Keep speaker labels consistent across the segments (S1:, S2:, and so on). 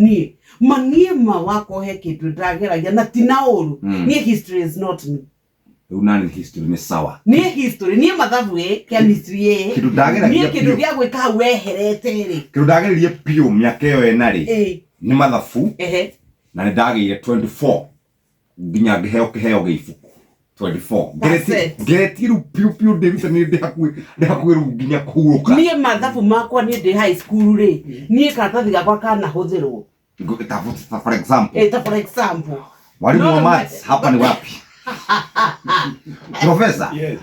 S1: nie maniema wako heke tutageragia na tinaoru nie history is not me
S2: unani history ni sawa
S1: nie history nie mathabu chemistry nie kindu gya gwika weherete ri
S2: kindu ndageririe pio miaka yo enari ni mathabu na ni ndagire 24 nginya ngiheo giifuku 24 ngetiru piu David ni ndihakwi nginya kuhuruka
S1: nie mathabu makwa ni ndi high school ri nie karatathi gakwa kana huthirwo
S2: for example walimu wa maths hapa ni wapi Professor
S3: yes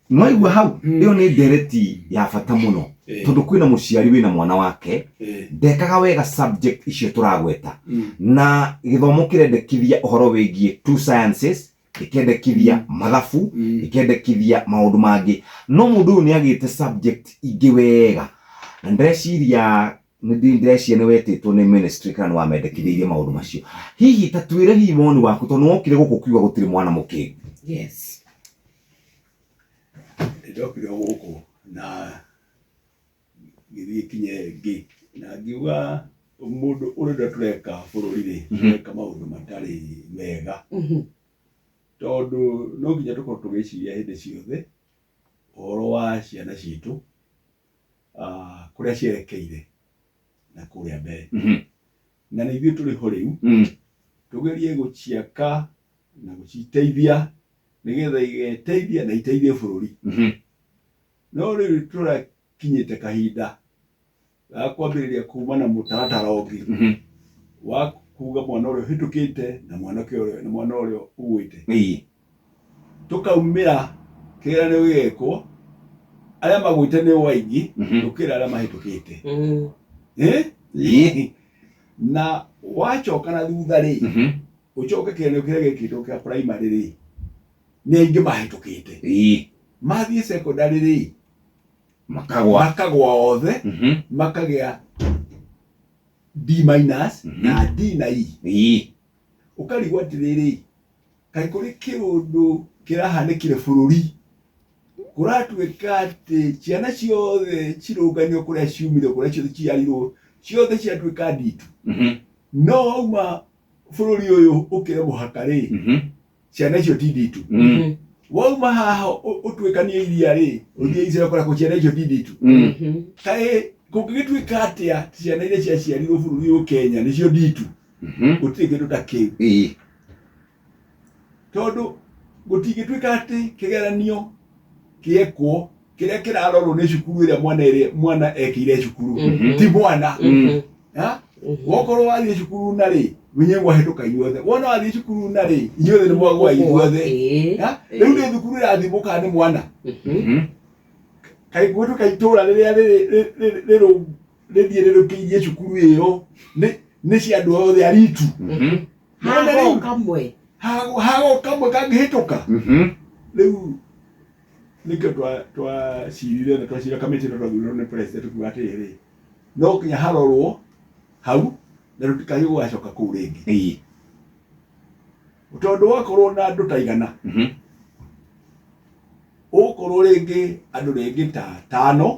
S2: Noigwa hau iyo ni ndereti ya bata muno tondu kwina muciari wina mwana wake ndekaga wega subject icio turagweta na githomo kirendekithia uhoro wigie two sciences ikendekithia mathabu ikendekithia maundu mangi no mundu ni agite subject ingi wega na ndeciria ndeciria ni wetitwo ni ministry kana wa mendekithirie maundu macio hihi tatwire hihi woni waku tondu wokire guku kiuga gutiri mwana mukigu
S1: yes
S3: ndokire guku na githie kinye ngi na ngiuga mundu urenda tureka bururi ri tureka maundu matari mega tondu no nginya tukorwo tugiciria hindi ciothe uhoro wa ciana citu kuria cierekeire na kuria mbere na nĩ ithuĩ tũrĩ ho rĩu tugerie guciaka na guciteithia nigetha igeteithia na iteithie bũrũri no rĩu tũrakinyĩte kahinda ga kwambĩrĩria kuma na mũtaratara ũngĩ wa kuga mwana ũrĩa ũhĩtũkĩte na mwanake ũrĩa na mwana ũrĩa ũgwĩte tũkaumĩra kĩgeranio gĩgekwo arĩa magwĩte nĩ waingĩ gũkĩra arĩa mahĩtũkĩte na wacoka na thutha rĩ ucoke kĩgeranio kĩrĩa gĩkĩtwo kĩa primary rĩ nĩ aingĩ mahĩtũkĩte mathiĩ secondary rĩ makagwa othe makagĩa D- na D na E ukarigwo atĩrĩrĩ kaĩ kũrĩ kĩũndũ kĩrahanĩkire bũrũri kũratuĩka atĩ ciana ciothe cirũnganio kũrĩa ciumire kũrĩa ciothe ciarirwo ciothe ciatuĩka nditu no uma bũrũri ũyũ ũkĩre mũhaka rĩ ciana icio ti nditu wauma haha ũtuĩkanie iria rĩ ũthiĩ icera kũrĩa ciana icio ti nditu kaĩ kũngĩgĩtuĩka atĩa ciana iria ciaciarirwo bũrũri ũyũ Kenya nĩcio nditu gũtirĩ kĩndũ ta kĩu tondu gũtingĩtuĩka atĩ kĩgeranio kĩekwo kĩrĩa kĩrarorwo nĩ cukuru ĩrĩa mwana ekĩire cukuru ti mwana wokorwo wathiĩ cukuru na rĩ winye mwahĩtũka inyuothe wona wathiĩ cukuru na rĩ inyuothe nĩ mwagwa inyuothe rĩu nĩ thukuru ĩrathimũka nĩ mwana kaĩ gwĩtũka itũra rĩrĩa rĩthiĩ rĩrũkĩirie cukuru ĩyo nĩ cia andũ othe aritu hago kamwe kangĩhĩtũka rĩu nĩkĩo twacirire na twacira kamĩtĩ na twathurwo nĩ president tukiuga atĩrĩrĩ no nginya harorwo hau na rũtikahiĩ gũgacoka kũu rĩngĩ tondũ wakorwo na andũ ta igana ũkorwo rĩngĩ andũ rĩngĩ ta 5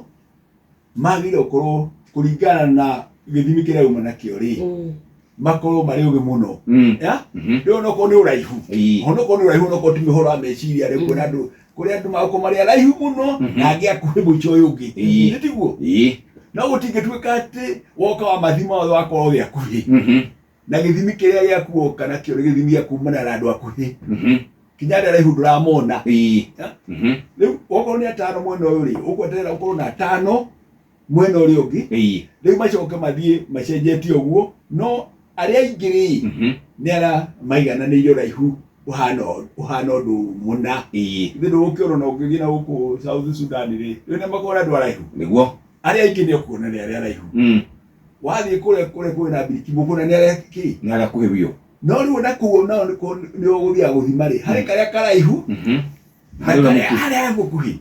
S3: magĩrĩirwo gũkorwo kũringana na gĩthimi kĩrĩa uma nakĩo rĩ makorwo marĩ ũgĩ mũno rĩu onokorwo nĩ ũraihu onokorwo nĩ ũraihu onokorwo ti mĩhoro ya meciria rĩ kwĩna andũ kũrĩa andũ magũkorwo marĩ araihu mũno na angĩ akuhĩ mũico ũyũ ũngĩ nĩ tiguo no gũtingĩtuĩka atĩ woka wa mathima othe wakorwo ũthĩ akuhĩ na gĩthimi kĩrĩa gĩaku woka nakĩo nĩ gĩthimi gĩa kumana na andũ akuhĩ kinya arĩa araihu ndũramona rĩu wokorwo nĩ 5 mwena ũyũ rĩ ũkweterera ũkorwo na 5 mwena ũrĩa ũngĩ rĩu macoke mathiĩ macenjetie ũguo no arĩa aingĩ rĩ nĩ arĩa maigananĩire ũraihu ũhana ũndũ mũna ithe ndũgũkĩona na ũngĩthiĩ na gũkũ South Sudan rĩ rĩu nĩ makorwo andũ araihu nĩguo arĩa aingĩ nĩ ũkuona nĩ arĩa araihu wathiĩ kũrĩa kwĩna mbiriki mũkuona nĩ arĩa kĩ nĩ arĩa akuhĩ biũ no rĩu na kũu nao nĩ ũgũthiaga gũthima rĩ harĩ karĩa karaihu harĩa gũkuhĩ